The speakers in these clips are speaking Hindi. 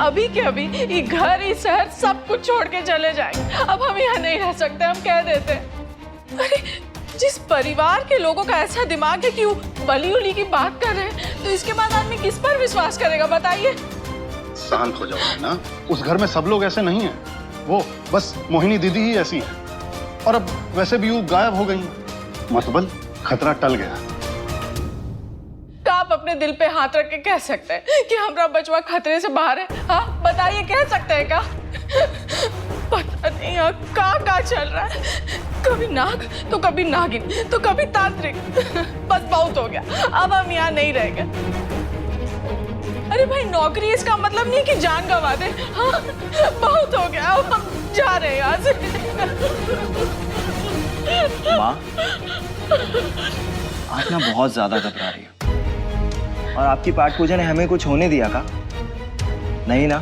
अभी के अभी ये घर, ये शहर सब कुछ छोड़ के चले जाए। अब हम यहाँ नहीं रह सकते, हम कह देते हैं। अरे जिस परिवार के लोगों का ऐसा दिमाग है कि वो बली उली की बात कर रहे हैं, तो इसके बाद आदमी किस पर विश्वास करेगा बताइए। शांत हो जाओ ना, उस घर में सब लोग ऐसे नहीं हैं। वो बस मोहिनी दीदी ही ऐसी है, और अब वैसे भी वो गायब हो गई। मतबल खतरा टल गया। तो आप अपने दिल पे हाथ रख के कह सकते हैं कि हमारा बचवा खतरे से बाहर है? हाँ बताइए, कह सकते हैं क्या? पता नहीं यहाँ का चल रहा है, कभी नाग तो कभी नागिन तो कभी तांत्रिक। बस बहुत हो गया, अब हम यहाँ नहीं रहेंगे। अरे भाई नौकरी इसका मतलब नहीं कि जान गंवा दे। हाँ बहुत हो गया, अब हम जा रहे हैं यहाँ से। माँ, आज ना बहुत ज्यादा घबरा रही हो। और आपकी पाठ पूजा ने हमें कुछ होने दिया का? नहीं ना?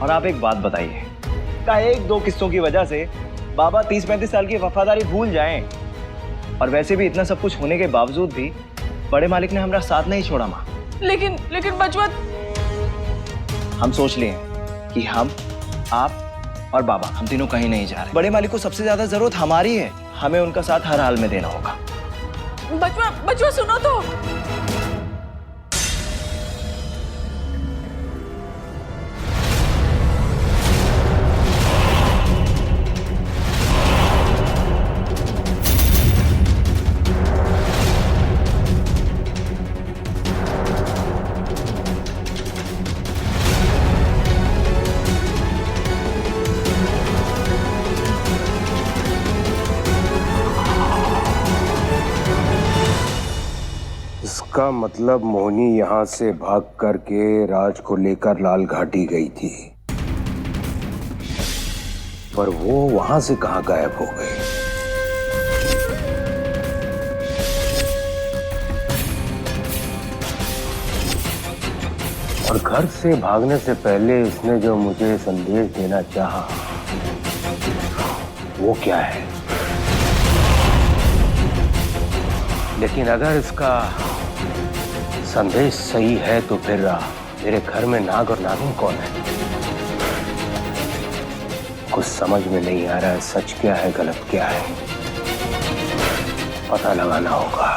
और आप एक बात बताइए, क्या एक दो किस्सों की वजह से बाबा 30-35 साल की वफादारी भूल जाएं? और वैसे भी इतना सब कुछ होने के बावजूद भी बड़े मालिक ने हमारा साथ नहीं छोड़ा माँ। लेकिन बचवा, हम सोच लिए कि हम, आप और बाबा, हम तीनों कहीं नहीं जा रहे। बड़े मालिक को सबसे ज्यादा जरूरत हमारी है, हमें उनका साथ हर हाल में देना होगा। बचवा सुनो तो। इसका मतलब मोहिनी यहाँ से भाग करके राज को लेकर लाल घाटी गई थी, पर वो वहां से कहां गायब हो गई? और घर से भागने से पहले इसने जो मुझे संदेश देना चाहा, वो क्या है? लेकिन अगर इसका संदेश सही है तो फिर मेरे घर में नाग और नागिन कौन है? कुछ समझ में नहीं आ रहा है, सच क्या है गलत क्या है, पता लगाना होगा।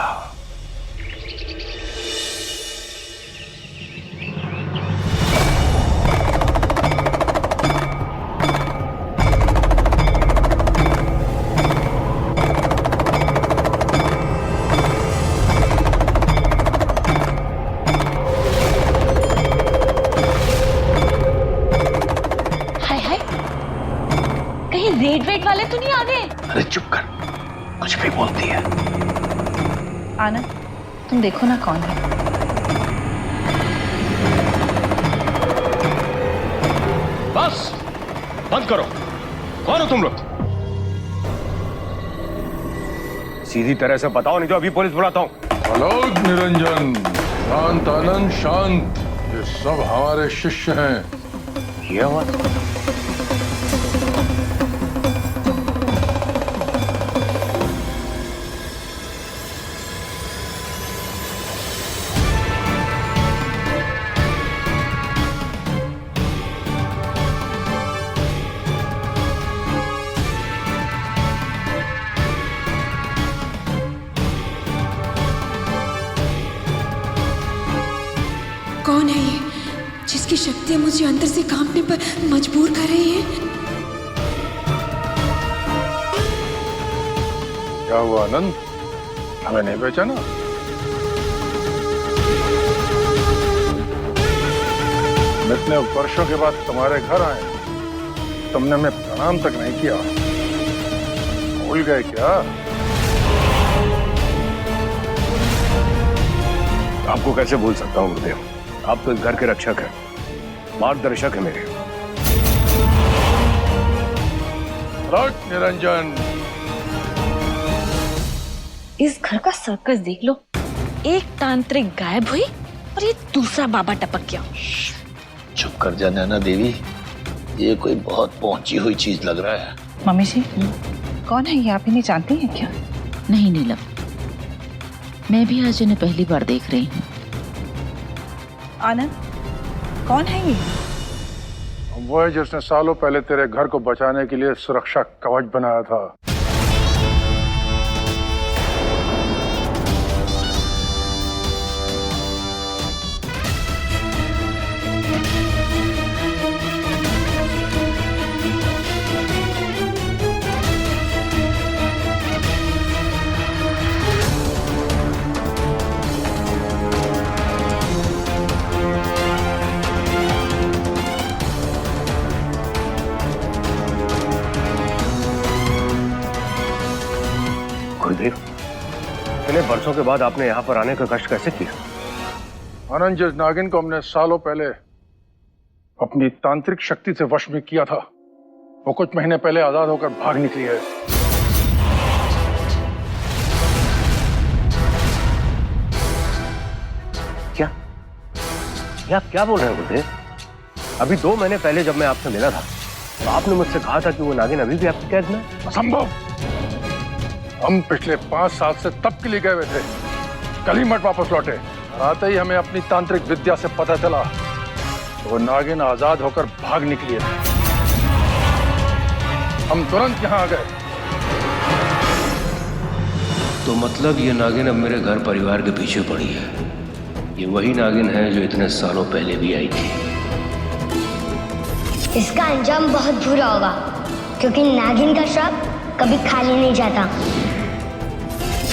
रेड वेट वाले तो नहीं आ गए? अरे चुप कर, कुछ भी बोलती है। आनंद, तुम देखो ना कौन है। बस बंद करो, कौन हो तुम लोग? सीधी तरह से बताओ, नहीं तो अभी पुलिस बुलाता हूँ। आलोक निरंजन, शांत आनंद शांत, ये सब हमारे शिष्य हैं। ये हुआ कौन है ये जिसकी शक्तियां मुझे अंदर से कांपने पर मजबूर कर रही हैं? क्या हुआ आनंद, हमें नहीं पहचाना? इतने वर्षों के बाद तुम्हारे घर आए, तुमने हमें प्रणाम तक नहीं किया, भूल गए क्या? आपको कैसे भूल सकता हूँ गुरुदेव, आप तो इस घर के रक्षक हैं, मार्गदर्शक है मेरे। आलोक निरंजन, इस घर का सर्कस देख लो, एक तांत्रिक गायब हुई और ये दूसरा बाबा टपक गया। चुप कर जा नैना देवी, ये कोई बहुत पहुंची हुई चीज लग रहा है। मम्मी जी, कौन है ये, आप इन्हें जानती हैं क्या? नहीं नीलम, मैं भी आज इन्हें पहली बार देख रही हूँ। आनंद, कौन है ये? वो है जिसने सालों पहले तेरे घर को बचाने के लिए सुरक्षा कवच बनाया था। गुरुदेव, इतने वर्षों के बाद आपने यहाँ पर आने का कष्ट कैसे किया? आनंद, जिस नागिन को हमने सालों पहले अपनी तांत्रिक शक्ति से वश में किया था, वो कुछ महीने पहले आजाद होकर भाग निकली है। क्या? ये आप क्या बोल रहे हैं गुरुदेव? अभी 2 महीने पहले जब मैं आपसे मिला था तो आपने मुझसे कहा था कि वो नागिन अभी भी आपकी कैद में है। असंभव। हम पिछले 5 साल से तब के लिए गए हुए थे, कल ही मठ वापस लौटे। आते ही हमें अपनी तांत्रिक विद्या से पता चला तो वो नागिन आजाद होकर भाग निकली है। हम तुरंत यहाँ आ गए। तो मतलब ये नागिन अब मेरे घर परिवार के पीछे पड़ी है। ये वही नागिन है जो इतने सालों पहले भी आई थी। इसका अंजाम बहुत बुरा होगा, क्योंकि नागिन का श्राप कभी खाली नहीं जाता।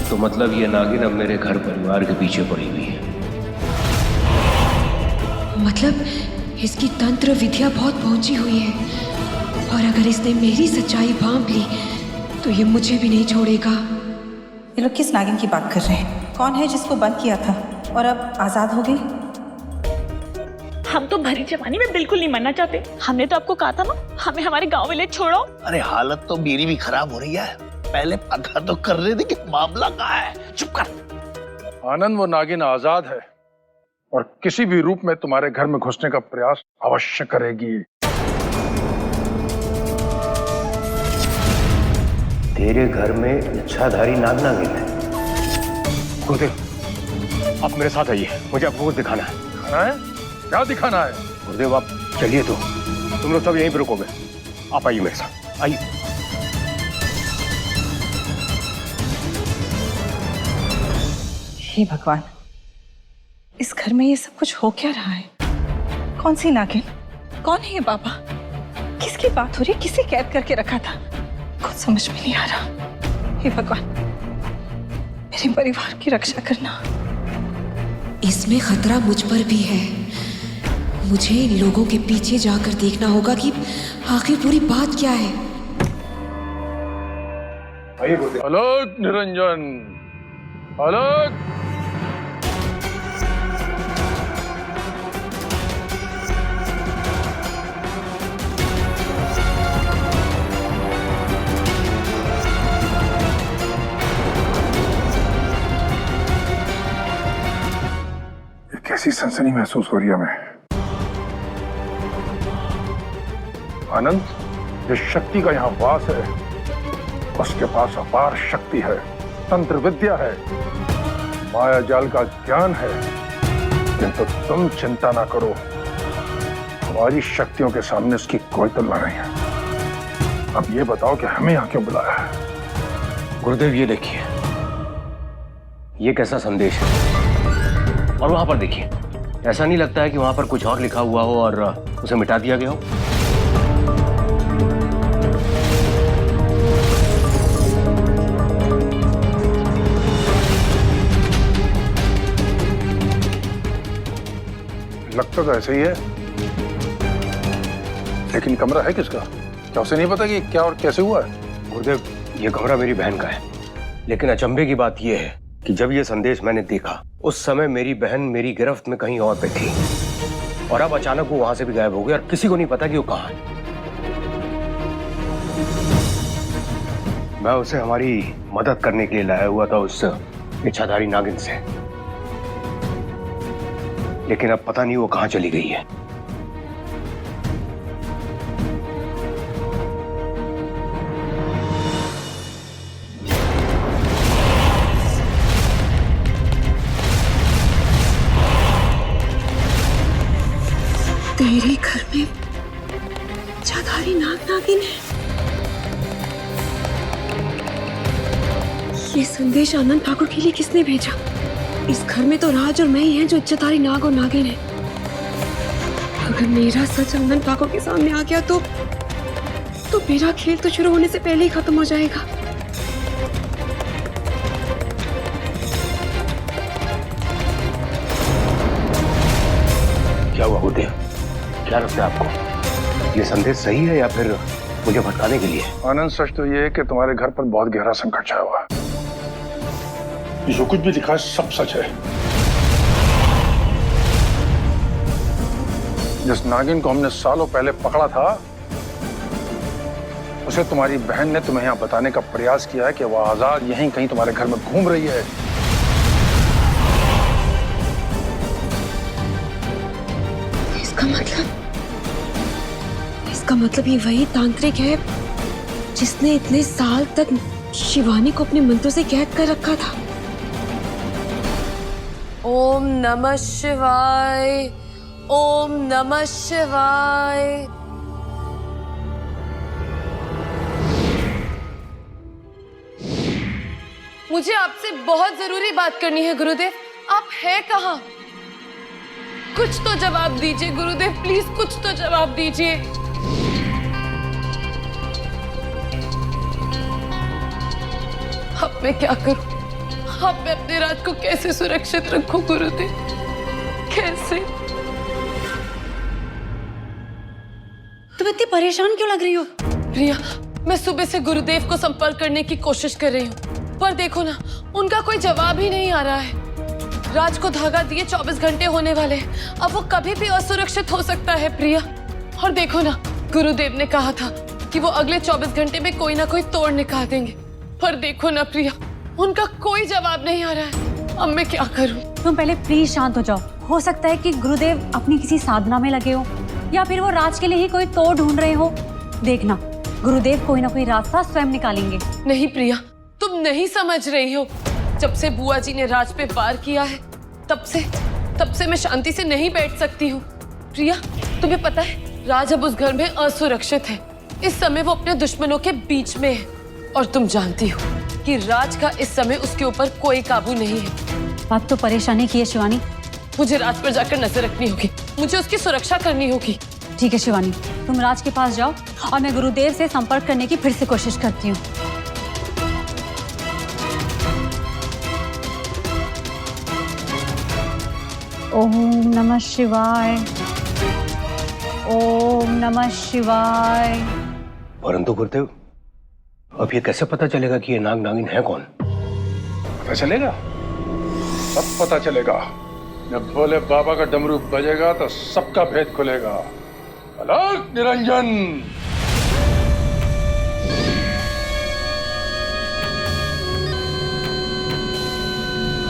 तो मतलब ये नागिन अब मेरे घर परिवार के पीछे पड़ी हुई है। मतलब इसकी तंत्र विद्या बहुत पहुंची हुई है, और अगर इसने मेरी सच्चाई भांप ली तो ये मुझे भी नहीं छोड़ेगा। ये लोग किस नागिन की बात कर रहे हैं? कौन है जिसको बंद किया था और अब आजाद हो गई? हम तो भरी जवानी में बिल्कुल नहीं मरना चाहते। हमने तो आपको कहा था ना, हमें हमारे गांव में ले छोड़ो। अरे हालत तो मेरी भी खराब हो रही है, पहले पता तो कर रहे थे कि मामला कहाँ है। चुप कर। आनंद, वो नागिन आजाद है और किसी भी रूप में तुम्हारे घर में घुसने का प्रयास अवश्य करेगी। तेरे घर में इच्छाधारी नागिन है। गुरुदेव, आप मेरे साथ आइए, मुझे आपको कुछ दिखाना है। दिखाना है? क्या दिखाना है? गुरुदेव आप चलिए, तो तुम लोग सब यहीं पर रुकोगे। आप आइए मेरे साथ, आइए। हे भगवान, इस घर में ये सब कुछ हो क्या रहा है? कौन सी नागिन? कौन है ये बाबा? किसकी बात हो रही है? किसे कैद करके रखा था? कुछ समझ में नहीं आ रहा। हे भगवान, मेरे परिवार की रक्षा करना। इसमें खतरा मुझ पर भी है। मुझे इन लोगों के पीछे जाकर देखना होगा कि आखिर पूरी बात क्या है। अलग निरंजन, अलग। कैसी सनसनी महसूस हो रही है हमें। आनंद, जिस शक्ति का यहाँ वास है उसके पास अपार शक्ति है, तंत्र विद्या है, माया जाल का ज्ञान है। किंतु तुम चिंता ना करो, हमारी शक्तियों के सामने उसकी कोई तुलना नहीं है। अब ये बताओ कि हमें यहाँ क्यों बुलाया है? गुरुदेव ये देखिए, ये कैसा संदेश है। और वहां पर देखिए, ऐसा नहीं लगता है कि वहां पर कुछ और लिखा हुआ हो और उसे मिटा दिया गया हो? लगता तो ऐसे ही है, लेकिन कमरा है किसका? क्या उसे नहीं पता कि क्या और कैसे हुआ है? गुरुदेव, ये कमरा मेरी बहन का है, लेकिन अचंभे की बात यह है कि जब ये संदेश मैंने देखा उस समय मेरी बहन मेरी गिरफ्त में कहीं और पे थी, और अब अचानक वो वहां से भी गायब हो गई और किसी को नहीं पता कि वो कहां है। मैं उसे हमारी मदद करने के लिए लाया हुआ था उस इच्छाधारी नागिन से, लेकिन अब पता नहीं वो कहां चली गई है। इच्छाधारी नाग नागिन है। ये संदेश आनंद ठाकुर के लिए किसने भेजा? इस घर में तो राज और मैं ही हैं जो इच्छाधारी नाग और नागिन है। अगर मेरा सच आनंद ठाकुर के सामने आ गया तो मेरा खेल तो शुरू होने से पहले ही खत्म हो जाएगा। क्या हुआ होते? क्या लगता है आपको, ये संदेश सही है या फिर मुझे भटकाने के लिए? आनंद, सच तो ये है कि तुम्हारे घर पर बहुत गहरा संकट छाया हुआ है। जो कुछ भी लिखा है सब सच है। जिस नागिन को हमने सालों पहले पकड़ा था, उसे तुम्हारी बहन ने तुम्हें यहाँ बताने का प्रयास किया है कि वह आजाद यहीं कहीं तुम्हारे घर में घूम रही है। इसका मतलब ये वही तांत्रिक है जिसने इतने साल तक शिवानी को अपने मंत्रों से कैद कर रखा था। ओम नमः शिवाय, ओम नमः शिवाय। मुझे आपसे बहुत जरूरी बात करनी है गुरुदेव। आप हैं कहाँ? कुछ तो जवाब दीजिए गुरुदेव, प्लीज कुछ तो जवाब दीजिए। अब मैं क्या करूं? अब मैं अपने राज को कैसे सुरक्षित रखूं गुरुदेव? कैसे? तुम इतनी परेशान क्यों लग रही हो? प्रिया, मैं सुबह से गुरुदेव को संपर्क करने की कोशिश कर रही हूँ, पर देखो ना, उनका कोई जवाब ही नहीं आ रहा है। राज को धागा दिए 24 घंटे होने वाले हैं। अब वो कभी भी असुरक्षित हो सकता है प्रिया। और देखो ना, गुरुदेव ने कहा था कि वो अगले 24 घंटे में कोई ना कोई तोड़ निकाल देंगे, पर देखो ना प्रिया, उनका कोई जवाब नहीं आ रहा है। अब मैं क्या करूं? तुम पहले प्लीज शांत हो जाओ। हो सकता है कि गुरुदेव अपनी किसी साधना में लगे हो या फिर वो राज के लिए ही कोई तोड़ ढूंढ रहे हो। देखना, गुरुदेव कोई ना कोई रास्ता स्वयं निकालेंगे। नहीं प्रिया, तुम नहीं समझ रही हो। जब से बुआ जी ने राज पे वार किया है, तब से मैं शांति से नहीं बैठ सकती हूँ। प्रिया, तुम्हें पता है, राज अब उस घर में असुरक्षित है। इस समय वो अपने दुश्मनों के बीच में है, और तुम जानती हो कि राज का इस समय उसके ऊपर कोई काबू नहीं है। बात तो परेशानी की है शिवानी। मुझे राज पर जाकर नजर रखनी होगी, मुझे उसकी सुरक्षा करनी होगी। ठीक है शिवानी, तुम राज के पास जाओ और मैं गुरुदेव से संपर्क करने की फिर से कोशिश करती हूँ। ओम नमः शिवाय, ओम नमः शिवाय। परंतु गुरुदेव, अब ये कैसे पता चलेगा कि ये नाग नागिन है कौन? पता चलेगा, सब पता चलेगा। जब भोले बाबा का डमरू बजेगा तो सबका भेद खुलेगा। अलग निरंजन।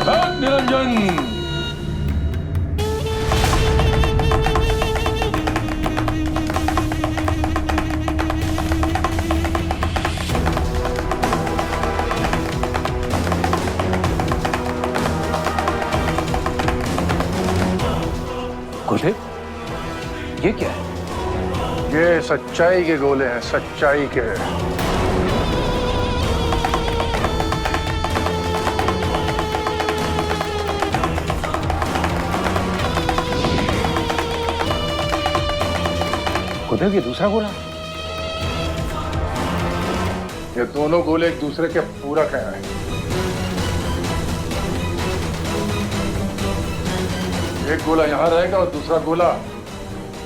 अलग निरंजन। गुरुदेव, ये क्या है? ये सच्चाई के गोले हैं, सच्चाई के। गुरुदेव, ये दूसरा गोला? ये दोनों गोले एक दूसरे के पूरक हैं। एक गोला यहाँ रहेगा और दूसरा गोला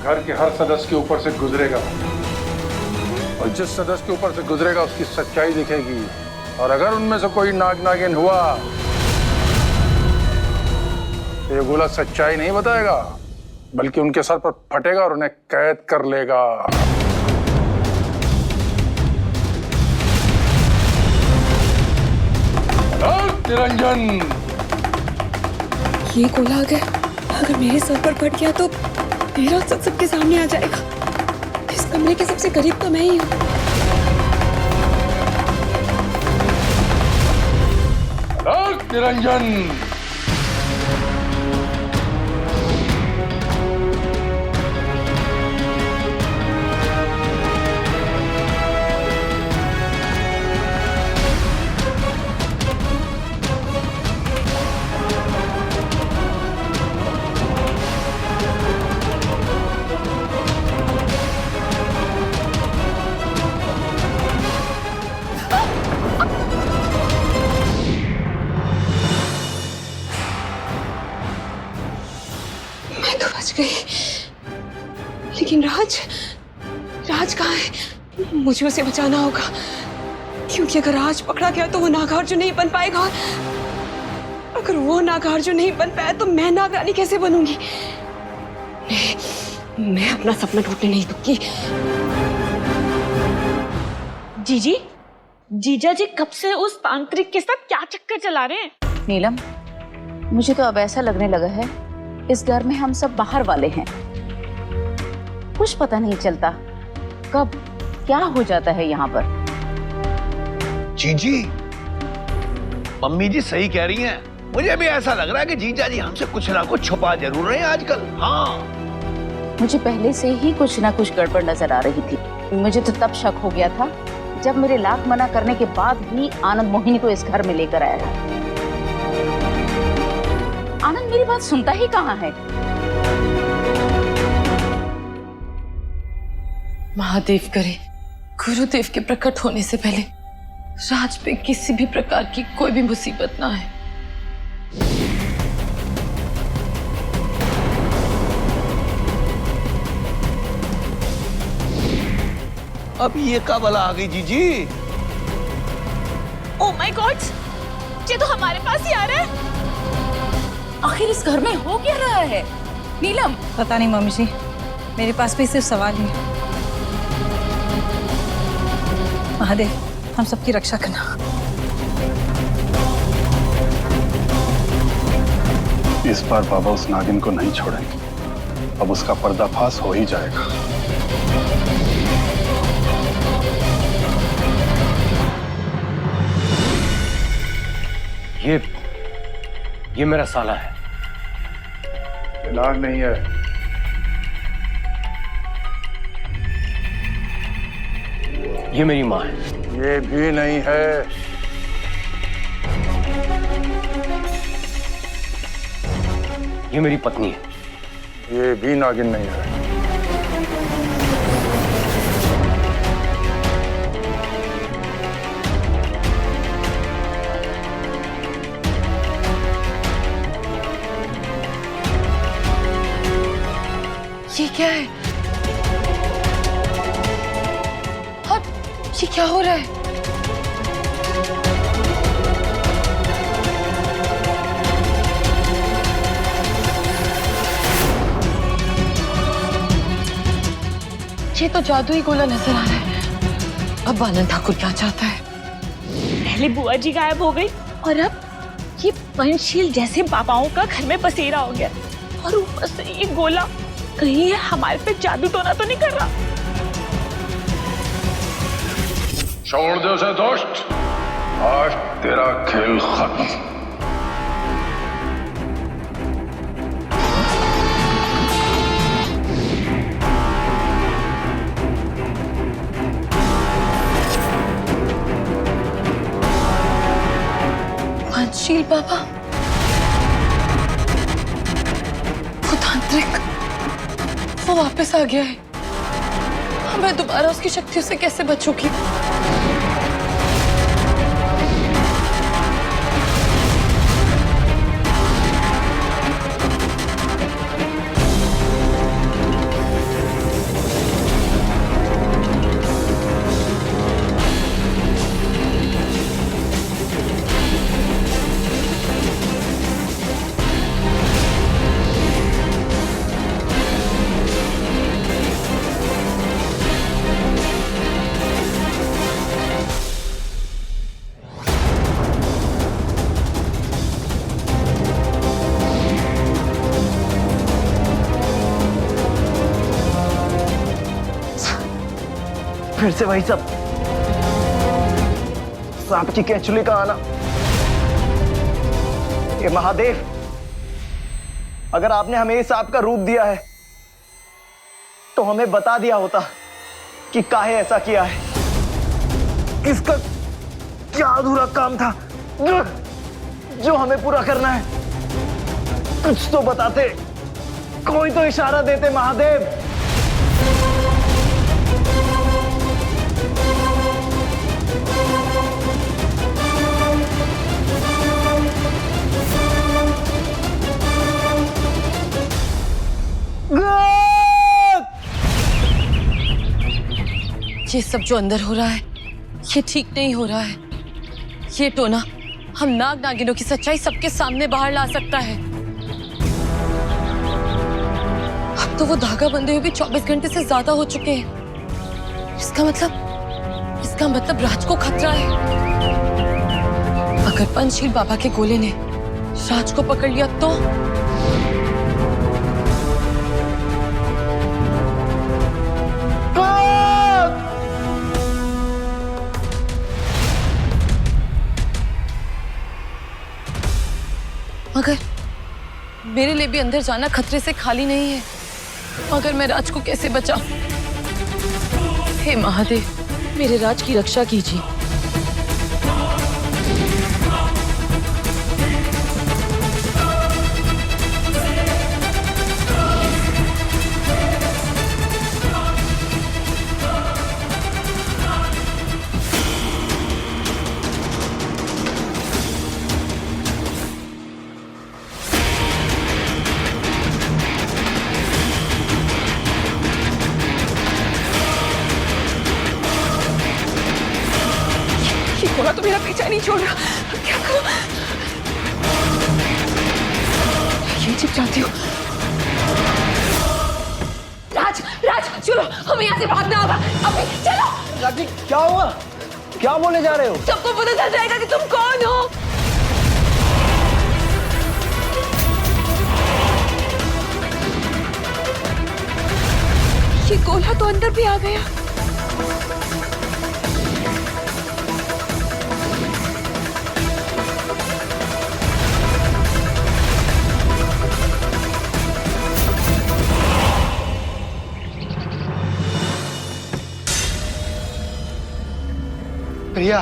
घर के हर सदस्य के ऊपर से गुजरेगा, और जिस सदस्य के ऊपर से गुजरेगा उसकी सच्चाई दिखेगी। और अगर उनमें से कोई नाग नागिन हुआ तो ये गोला सच्चाई नहीं बताएगा, बल्कि उनके सर पर फटेगा और उन्हें कैद कर लेगा। निरंजन। ये गोला अगर मेरे सर पर फट गया तो मेरा सच सबके सामने आ जाएगा। इस कमरे के सबसे करीब तो मैं ही हूँ। निरंजन। गई, लेकिन राज राज कहाँ है? मुझे उसे बचाना होगा, क्योंकि अगर राज पकड़ा गया तो वो नागार्जुन नहीं बन पाएगा, और अगर वो नागार्जुन नहीं बन पाया तो मैं नागरानी कैसे बनूंगी? मैं अपना सपना टूटने नहीं दूंगी। जीजी, जीजा जी कब से उस तांत्रिक के साथ क्या चक्कर चला रहे हैं? नीलम, मुझे तो अब ऐसा लगने लगा है इस घर में हम सब बाहर वाले हैं। कुछ पता नहीं चलता कब क्या हो जाता है यहाँ पर। जीजी, मम्मी जी सही कह रही हैं। मुझे भी ऐसा लग रहा है कि जीजा जी हमसे कुछ ना कुछ छुपा जरूर रहे हैं आजकल। हाँ, मुझे पहले से ही कुछ ना कुछ गड़बड़ नजर आ रही थी। मुझे तो तब शक हो गया था जब मेरे लाख मना करने के बाद भी आनंद मोहिनी को इस घर में लेकर आया है। आनंद मेरी बात सुनता ही कहाँ है। महादेव करे गुरुदेव के प्रकट होने से पहले राज पे किसी भी प्रकार की कोई भी मुसीबत ना आए। अब ये कब बला आ गई जीजी? ओह माय गॉड, ये तो हमारे पास ही आ रहा है। आखिर इस घर में हो क्या रहा है? नीलम, पता नहीं मम्मी जी, मेरे पास भी सिर्फ सवाल ही है। महादेव, हम सबकी रक्षा करना। इस बार बाबा उस नागिन को नहीं छोड़ेंगे। अब उसका पर्दाफाश हो ही जाएगा। ये मेरा साला है। नाग नहीं है। ये मेरी माँ है। ये भी नहीं है। ये मेरी पत्नी है। ये भी नागिन नहीं है। ये क्या है? और ये क्या हो रहा है? ये तो जादुई गोला नजर आ रहा है। अब आनंद ठाकुर क्या चाहता है? पहले बुआ जी गायब हो गई और अब ये पंचशील जैसे बाबाओं का घर में बसेरा हो गया, और ऊपर से ये गोला, कहीं ये हमारे पे जादू टोना तो नहीं कर रहा? छोड़ दो उसे दोस्त, आज तेरा खेल खत्म। पंचशील बाबा, वो तांत्रिक, वो वापस आ गया है। मैं दोबारा उसकी शक्तियों से कैसे बचूंगी? फिर से वही सब, सांप की केंचुली का आना। ये महादेव, अगर आपने हमें इस सांप का रूप दिया है तो हमें बता दिया होता कि काहे ऐसा किया है। इसका क्या अधूरा काम था जो हमें पूरा करना है? कुछ तो बताते, कोई तो इशारा देते महादेव। ये सब जो अंदर हो रहा है ये ठीक नहीं हो रहा है। ये टोना हम नाग नागिनों की सच्चाई सबके सामने बाहर ला सकता है। अब तो वो धागा बंधे हुए भी 24 घंटे से ज्यादा हो चुके हैं। इसका मतलब राज को खतरा है। अगर पंचशील बाबा के गोले ने राज को पकड़ लिया तो मगर मेरे लिए भी अंदर जाना खतरे से खाली नहीं है। मगर मैं राज को कैसे बचाऊं? हे महादेव, मेरे राज की रक्षा कीजिए। गोला तो मेरा पीछा नहीं छोड़ रहा, क्या करूं? ये चिप चाहती हूँ। राज, चलो, हमें यहाँ से भागना होगा। अभी चलो। राजी, क्या हुआ? क्या बोले जा रहे हो? सबको पता चल जाएगा कि तुम कौन हो। ये गोला तो अंदर भी आ गया। प्रिया,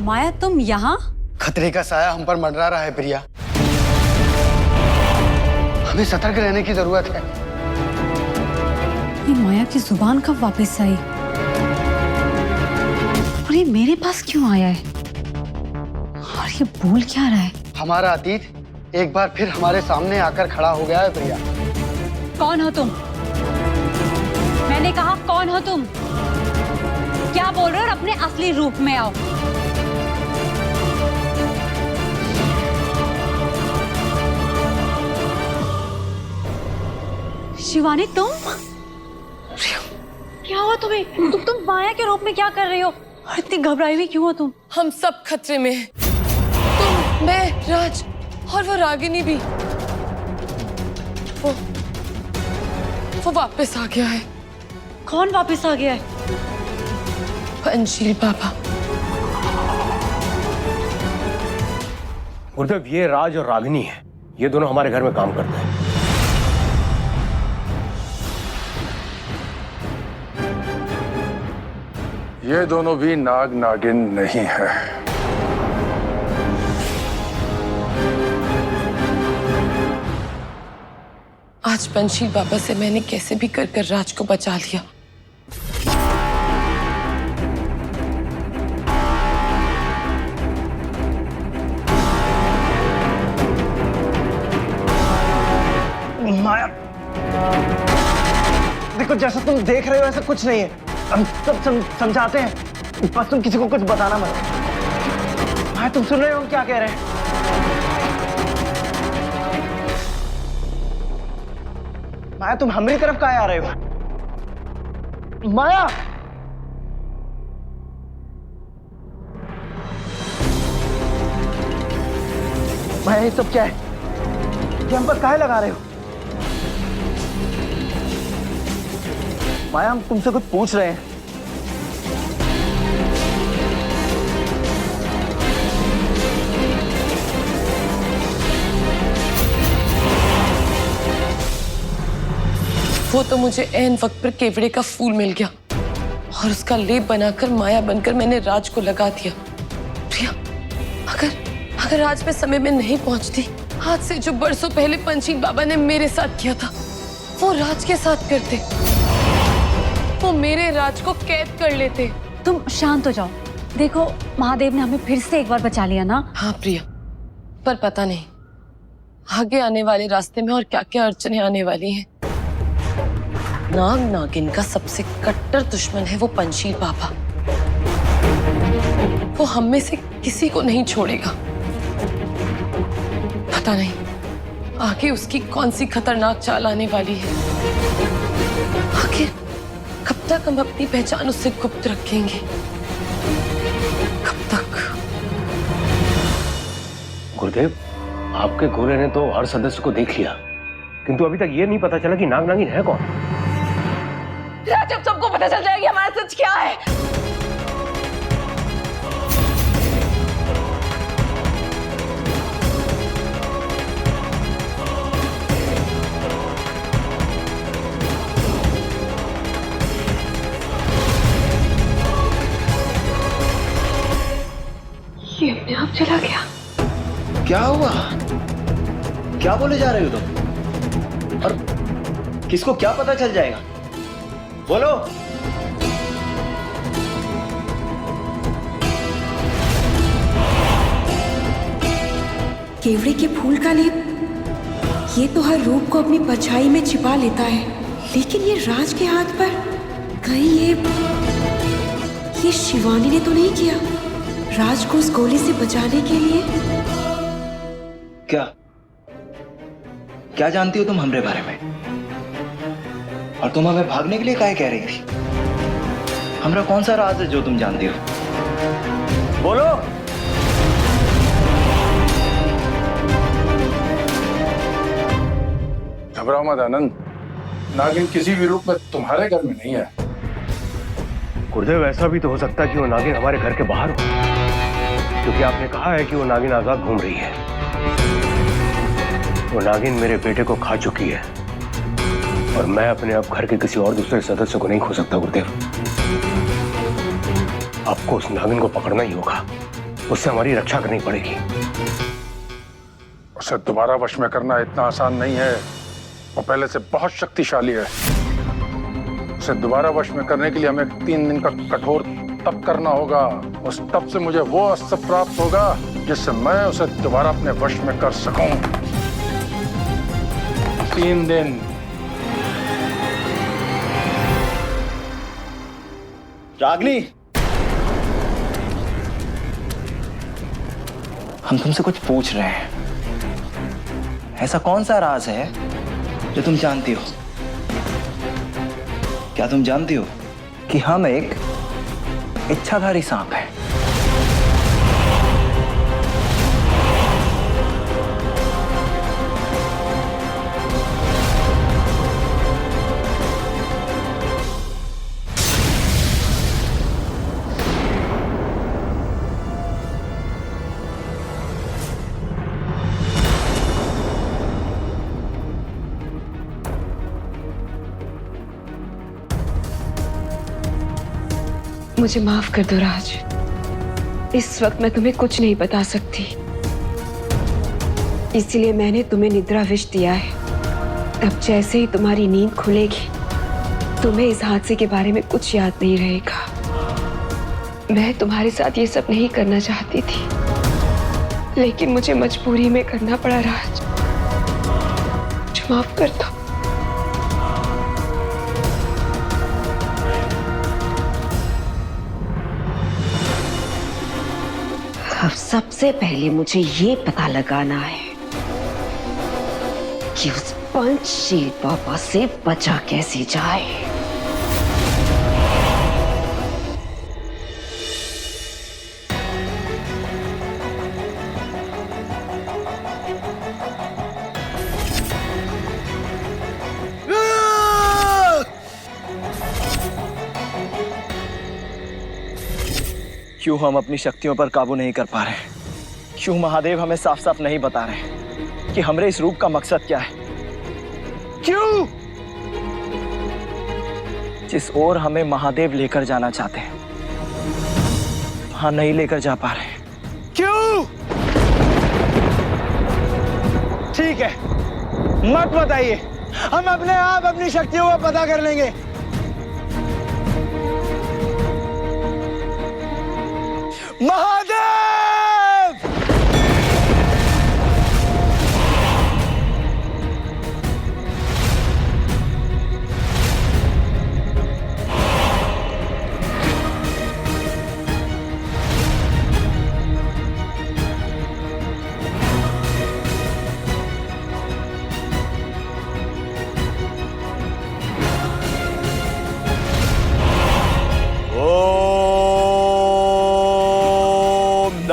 माया तुम यहाँ? खतरे का साया हम पर मंडरा रहा है प्रिया। हमें सतर्क रहने की जरूरत है। ये माया की जुबान कब वापस आई और ये मेरे पास क्यों आया है और ये बोल क्या रहा है? हमारा अतीत एक बार फिर हमारे सामने आकर खड़ा हो गया है प्रिया। कौन हो तुम? मैंने कहा कौन हो तुम? क्या बोल रहे हो? और अपने असली रूप में आओ। शिवानी तुम? क्या हुआ तुम्हें? तुम माया के रूप में क्या कर रही हो? और इतनी घबराई हुई क्यों हो तुम? हम सब खतरे में हैं। तुम, मैं, राज और वो रागिनी भी। वो वापस आ गया है। कौन वापस आ गया है? पंचशील बाबा। गुरुदेव, ये राज और रागिनी है। ये दोनों हमारे घर में काम करते हैं। ये दोनों भी नाग नागिन नहीं है। आज पंचशील बाबा से मैंने कैसे भी कर राज को बचा लिया। माया, देखो जैसा तुम देख रहे हो ऐसा कुछ नहीं है। हम सब समझाते हैं, बस तुम किसी को कुछ बताना मत। माया, तुम सुन रहे हो हम क्या कह रहे हैं? माया, तुम हमारी तरफ कहाँ आ रहे हो? माया, माया, ये सब क्या है? ये हम पर काहे लगा रहे हो? माया, हम तुमसे कुछ पूछ रहे हैं। वो तो मुझे ऐन वक्त पर केवड़े का फूल मिल गया और उसका लेप बनाकर माया बनकर मैंने राज को लगा दिया। प्रिया, अगर आज मैं समय में नहीं पहुंचती, आज से जो बरसों पहले पंचशील बाबा ने मेरे साथ किया था वो राज के साथ करते। वो मेरे राज को कैद कर लेते। तुम शांत हो जाओ। देखो, महादेव ने हमें फिर से एक बार बचा लिया ना। हाँ प्रिया, पर पता नहीं आगे आने वाले रास्ते में और क्या क्या अड़चने आने वाली हैं। नाग नागिन का सबसे कट्टर दुश्मन है वो पंचशील बाबा। वो हम में से किसी को नहीं छोड़ेगा। पता नहीं आगे उसकी कौन सी खतरनाक चाल आने वाली है। आखिर कब तक हम अपनी पहचान उससे गुप्त रखेंगे? कब तक? गुरुदेव, आपके गोले ने तो हर सदस्य को देख लिया, किंतु अभी तक ये नहीं पता चला कि नाग नागिन है कौन। जब सबको पता चल जाएगी हमारा सच क्या है। ये अपने आप चला गया। क्या हुआ? क्या बोले जा रहे हो तुम? और किसको क्या पता चल जाएगा? बोलो। केवड़े के फूल का लेप, ये तो हर रूप को अपनी परछाई में छिपा लेता है, लेकिन ये राज के हाथ पर कहीं ये शिवानी ने तो नहीं किया? राज को उस गोली से बचाने के लिए? क्या जानती हो तुम हमरे बारे में? और तुम हमें भागने के लिए काहे कह रही थी? हमरा कौन सा राज है जो तुम जानती हो? बोलो। घबराओ मत आनंद, नागिन किसी भी रूप में तुम्हारे घर में नहीं है। गुरुदेव, ऐसा भी तो हो सकता है कि वो नागिन हमारे घर के बाहर हो, क्योंकि आपने कहा है कि वो नागिन आजाद घूम रही है। वो नागिन मेरे बेटे को खा चुकी है और मैं अपने अब घर के किसी और दूसरे सदस्य को नहीं खो सकता। गुरुदेव, आपको उस नागिन को पकड़ना ही होगा, उससे हमारी रक्षा करनी पड़ेगी। उसे दोबारा वश में करना इतना आसान नहीं है। वो पहले से बहुत शक्तिशाली है। उसे दोबारा वश में करने के लिए हमें 3 दिन का कठोर तप करना होगा। उस तप से मुझे वो अस्त्र प्राप्त होगा जिससे मैं उसे दोबारा अपने वश में कर सकूं। 3 दिन। रागनी, हम तुमसे कुछ पूछ रहे हैं। ऐसा कौन सा राज है जो तुम जानती हो? क्या तुम जानती हो कि हम एक इच्छाधारी सांप हैं? मुझे माफ कर दो राज, इस वक्त मैं तुम्हें कुछ नहीं बता सकती, इसलिए मैंने तुम्हें निद्रा विष दिया है। अब जैसे ही तुम्हारी नींद खुलेगी, तुम्हें इस हादसे के बारे में कुछ याद नहीं रहेगा। मैं तुम्हारे साथ ये सब नहीं करना चाहती थी, लेकिन मुझे मजबूरी में करना पड़ा राज। मुझे माफ कर दो। अब सबसे पहले मुझे ये पता लगाना है कि उस पंचशील बाबा से बचा कैसे जाए। क्यों हम अपनी शक्तियों पर काबू नहीं कर पा रहे? क्यों महादेव हमें साफ साफ नहीं बता रहे कि हमरे इस रूप का मकसद क्या है? क्यों? जिस ओर हमें महादेव लेकर जाना चाहते हैं, वहां नहीं लेकर जा पा रहे। क्यों? ठीक है, मत बताइए, हम अपने आप अपनी शक्तियों का पता कर लेंगे। महादेव!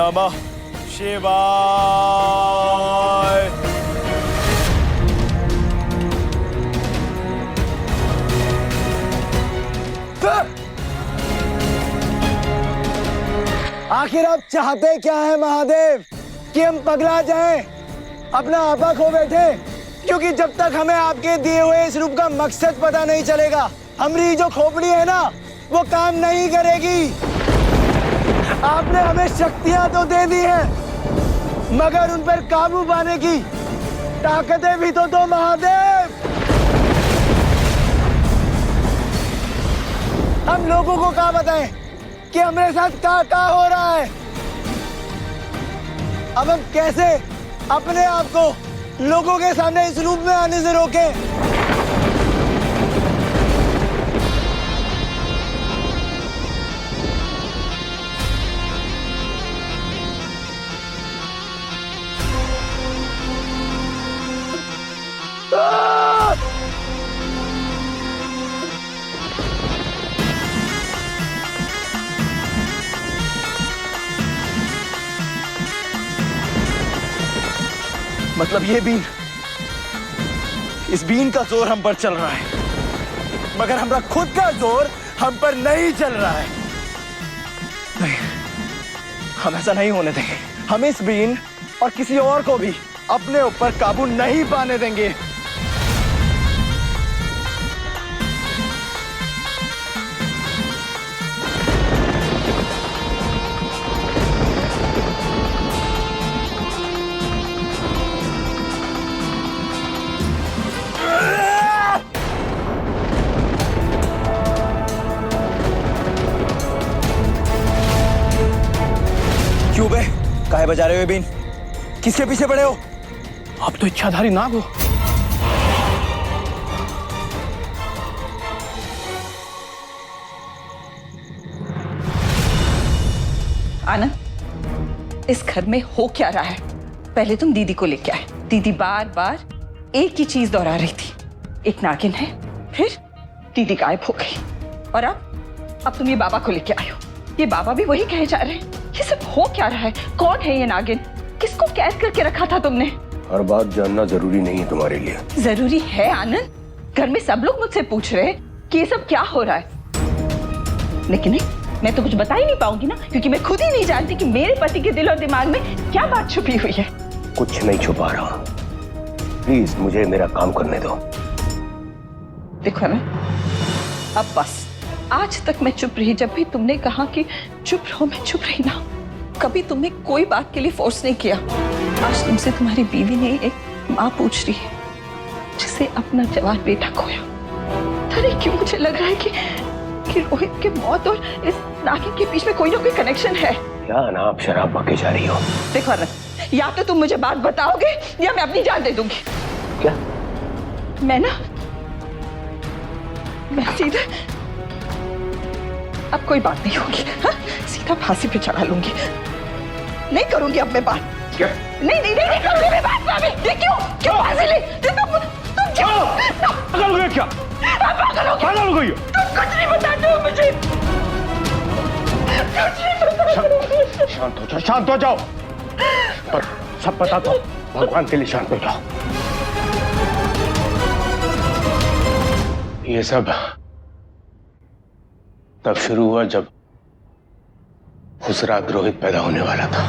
नमः शिवाय। आखिर आप चाहते क्या है महादेव? कि हम पगला जाएं, अपना आपा खो बैठे? क्योंकि जब तक हमें आपके दिए हुए इस रूप का मकसद पता नहीं चलेगा, हमारी जो खोपड़ी है ना, वो काम नहीं करेगी। आपने हमें शक्तियां तो दे दी हैं, मगर उन पर काबू पाने की ताकतें भी तो दो महादेव। हम लोगों को क्या बताएं कि हमारे साथ क्या हो रहा है? अब हम कैसे अपने आप को लोगों के सामने इस रूप में आने से रोकें? मतलब ये बीन, इस बीन का जोर हम पर चल रहा है, मगर हमारा खुद का जोर हम पर नहीं चल रहा है। नहीं, हम ऐसा नहीं होने देंगे। हम इस बीन और किसी और को भी अपने ऊपर काबू नहीं पाने देंगे। क्यों बे? काहे बजा रहे हो बीन? किसके पीछे पड़े हो? आप तो इच्छाधारी नाग हो। आनंद, इस घर में हो क्या रहा है? पहले तुम दीदी को लेके आए। दीदी बार बार एक ही चीज दोहरा रही थी, एक नागिन है, फिर दीदी गायब हो गई, और अब तुम ये बाबा को लेके आए हो। ये बाबा भी वही कहे जा रहे हैं। ये सब हो क्या रहा है? कौन है ये नागिन? किसको कैद करके रखा था तुमने? हर बात जानना जरूरी नहीं है तुम्हारे लिए। जरूरी है आनंद। घर में सब लोग मुझसे पूछ रहे हैं कि ये सब क्या हो रहा है, लेकिन नहीं, मैं तो कुछ बता ही नहीं पाऊंगी ना, क्योंकि मैं खुद ही नहीं जानती कि मेरे पति के दिल और दिमाग में क्या बात छुपी हुई है। कुछ नहीं छुपा रहा, प्लीज मुझे मेरा काम करने दो। देखो ना, अब बस। आज तक मैं चुप रही, जब भी तुमने कहा कि चुप रहो मैं चुप रही ना। कभी तुमने कोई बात के लिए फोर्स नहीं किया। आज तुमसे तुम्हारी बीवी ने एक माँ पूछ रही है जिसे अपना जवान बेटा खोया। अरे क्यों मुझे लग रहा है कि रोहित की मौत और इस नागिन के बीच में कोई ना कोई कनेक्शन है। क्या अनाप शराब बके जा रही हो? देखो अनंत, या तो तुम मुझे बात बताओगे या मैं अपनी जान दे दूंगी। क्या? मैं सीधे, अब कोई बात नहीं होगी, हाँ? सीधा फांसी पे चढ़ा लूंगी। नहीं करूंगी अब मैं बात। क्या? नहीं करूंगी मैं बात। ये क्यों फांसी ली? तुम जाओ। पागल हो गए क्या? पागल हो गई? तुम कुछ नहीं बताते हो मुझे। शांत हो जाओ। पर सब पता तो भगवान के लिए शांत हो जाओ। ये सब तब शुरू हुआ जब उस रात रोहित पैदा होने वाला था।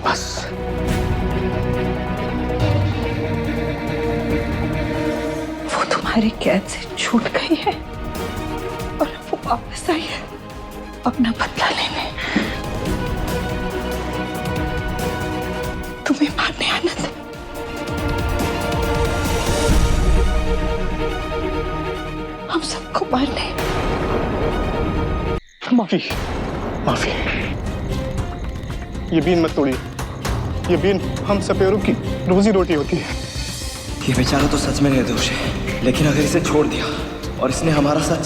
बस तुम्हारी कैद से छूट गई है और वो वापस आई है अपना बदला लेने, तुम्हें मारने। आनंद, हम सबको मारने। माफी। ये बीन मत तोड़िए। ये बीन हम सपेरों की रोजी रोटी होती है। ये बेचारा तो सच में निर्दोष है, लेकिन अगर इसे छोड़ दिया और इसने हमारा सच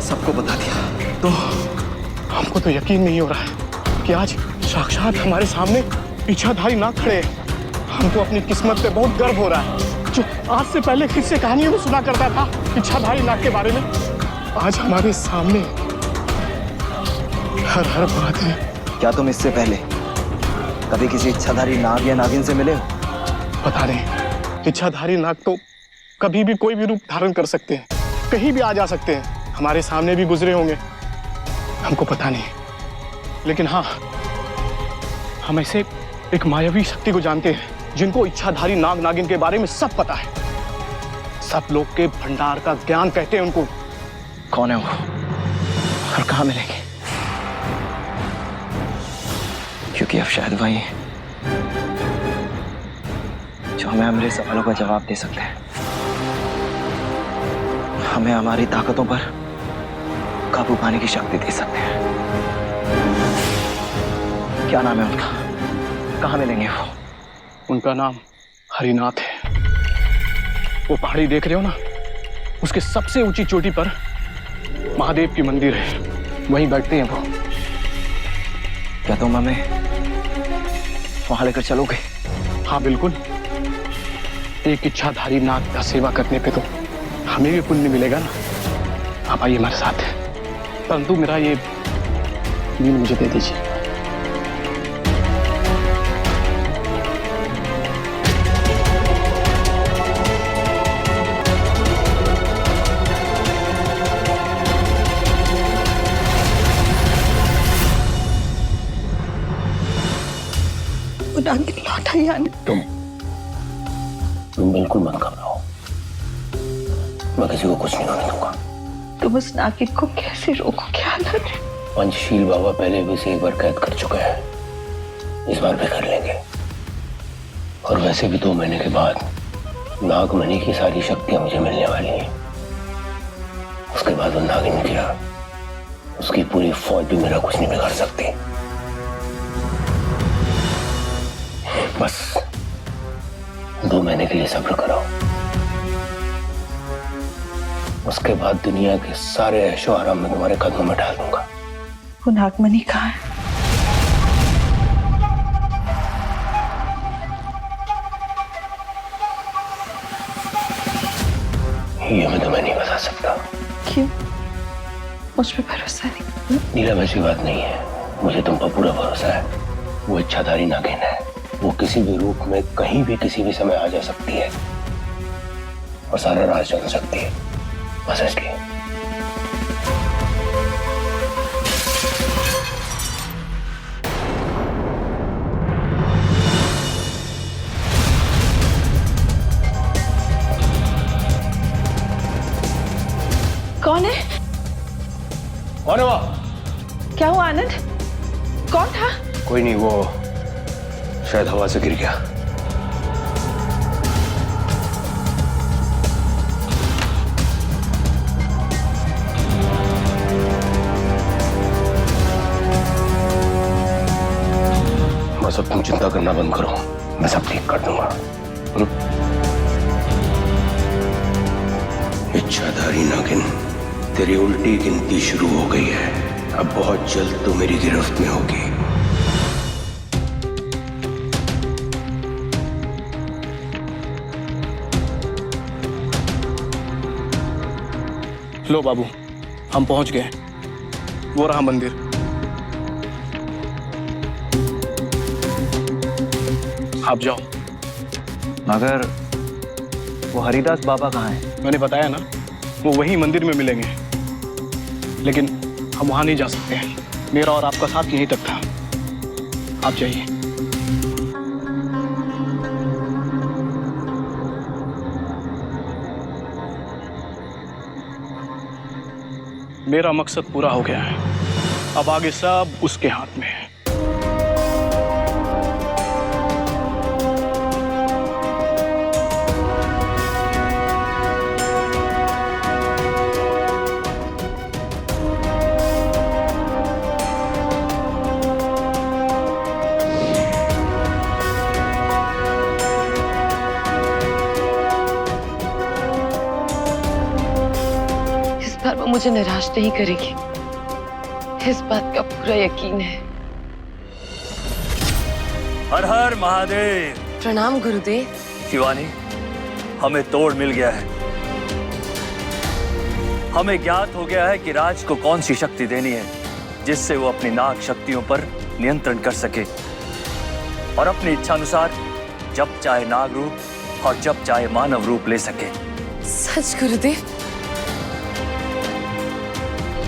सबको बता दिया तो हमको तो यकीन नहीं हो रहा है कि आज साक्षात हमारे सामने इच्छाधारी नाग खड़े हैं। हमको अपनी किस्मत पे बहुत गर्व हो रहा है। जो आज से पहले किससे कहानियों में सुना करता था इच्छाधारी नाग के बारे में, आज हमारे सामने। हर हर बात है। क्या तुम इससे पहले कभी किसी इच्छाधारी नाग या नागिन से मिले हो? पता नहीं, इच्छाधारी नाग तो कभी भी कोई भी रूप धारण कर सकते हैं, कहीं भी आ जा सकते हैं, हमारे सामने भी गुजरे होंगे, हमको पता नहीं। लेकिन हाँ, हम ऐसे एक मायावी शक्ति को जानते हैं जिनको इच्छाधारी नाग नागिन के बारे में सब पता है। सब लोग के भंडार का ज्ञान कहते हैं उनको। कौन है वो और कहाँ मिलेंगे? क्योंकि अब शायद वही है जो हमें हमारे सवालों का जवाब दे सकते हैं, हमें हमारी ताकतों पर काबू पाने की शक्ति दे सकते हैं। क्या नाम है उनका? कहाँ मिलेंगे वो? उनका नाम हरिनाथ है। वो पहाड़ी देख रहे हो ना, उसके सबसे ऊंची चोटी पर महादेव की मंदिर है, वहीं बैठते हैं वो। क्या तुम हमें वहां लेकर चलोगे? हाँ बिल्कुल। एक इच्छाधारी नाग का सेवा करने पे तो हमें भी पुण्य मिलेगा ना। आप आइए हमारे साथ, परंतु मेरा ये नींद मुझे दे दीजिए। नागिन लौट आई आने। तुम बिल्कुल मत घबराओ, मैं किसी को कुछ नहीं होने दूंगा। तुम उस नागिन को कैसे रोकोगे आनंद? पंचशील बाबा पहले भी इसे एक बार कैद कर चुके हैं, इस बार भी कर लेंगे। और वैसे भी 2 महीने के बाद नागमणि की सारी शक्तियां मुझे मिलने वाली हैं। उसके बाद वो नागिन क्या, उसकी पूरी फौज भी मेरा कुछ नहीं बिगाड़ सकती। बस 2 महीने के लिए सब्र करो, उसके बाद दुनिया के सारे ऐशो आराम में तुम्हारे कदमों में डाल दूंगा। वो नागमणि कहाँ है? ये मैं तुम्हें नहीं बता सकता। क्यों? मुझ पे भरोसा नहीं? नीलम, ऐसी बात नहीं है, मुझे तुम पर पूरा भरोसा है। वो इच्छाधारी नागिन है, वो किसी भी रूप में कहीं भी किसी भी समय आ जा सकती है और सारा राज जान सकती है, बस इसलिए। कौन है? कौन है वो? क्या हुआ आनंद? कौन था? कोई नहीं, वो शायद हवा से गिर गया। बस अब तुम चिंता करना बंद करो, मैं सब ठीक कर दूंगा। इच्छाधारी नागिन, तेरी उल्टी गिनती शुरू हो गई है। अब बहुत जल्द तू मेरी गिरफ्त में होगी। लो बाबू, हम पहुंच गए। वो रहा मंदिर। आप जाओ। मगर वो हरिदास बाबा कहाँ हैं? मैंने बताया ना, वो वही मंदिर में मिलेंगे, लेकिन हम वहां नहीं जा सकते हैं। मेरा और आपका साथ यहीं तक था। आप जाइए। मेरा मकसद पूरा हो गया है, अब आगे सब उसके हाथ में है। मुझे निराश नहीं करेगी, इस बात का पूरा यकीन है। हर हर महादेव। प्रणाम गुरुदेव। शिवानी, हमें तोड़ मिल गया है। हमें ज्ञात हो गया है कि राज को कौन सी शक्ति देनी है जिससे वो अपनी नाग शक्तियों पर नियंत्रण कर सके और अपनी इच्छानुसार जब चाहे नाग रूप और जब चाहे मानव रूप ले सके। सच गुरुदेव?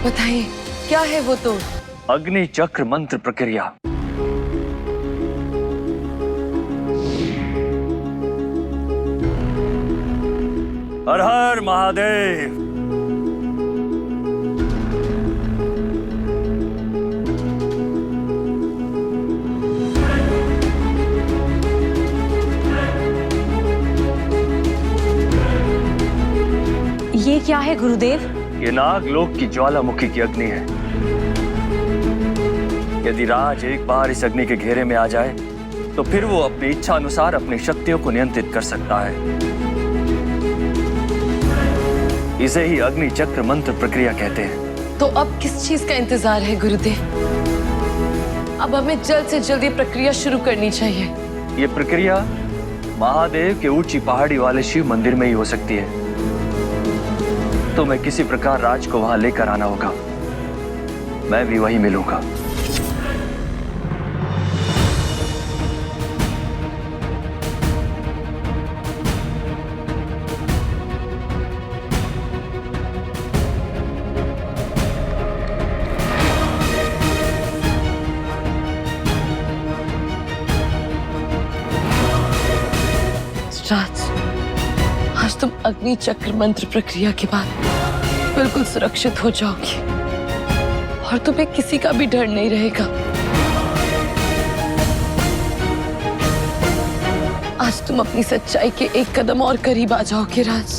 बताइए क्या है वो तोड़? अग्नि चक्र मंत्र प्रक्रिया। हर हर महादेव। ये क्या है गुरुदेव? ये नागलोक की ज्वालामुखी की अग्नि है। यदि राज एक बार इस अग्नि के घेरे में आ जाए तो फिर वो अपनी इच्छा अनुसार अपनी शक्तियों को नियंत्रित कर सकता है। इसे ही अग्नि चक्र मंत्र प्रक्रिया कहते हैं। तो अब किस चीज का इंतजार है गुरुदेव? अब हमें जल्द से जल्द ये प्रक्रिया शुरू करनी चाहिए। ये प्रक्रिया महादेव के ऊंची पहाड़ी वाले शिव मंदिर में ही हो सकती है। तो मैं किसी प्रकार राज को वहां लेकर आना होगा। मैं भी वहीं मिलूंगा। राज, आज तुम अग्नि चक्र मंत्र प्रक्रिया के बाद बिल्कुल सुरक्षित हो जाओगी और तुम्हें किसी का भी डर नहीं रहेगा। आज तुम अपनी सच्चाई के एक कदम और करीब आ जाओगे राज।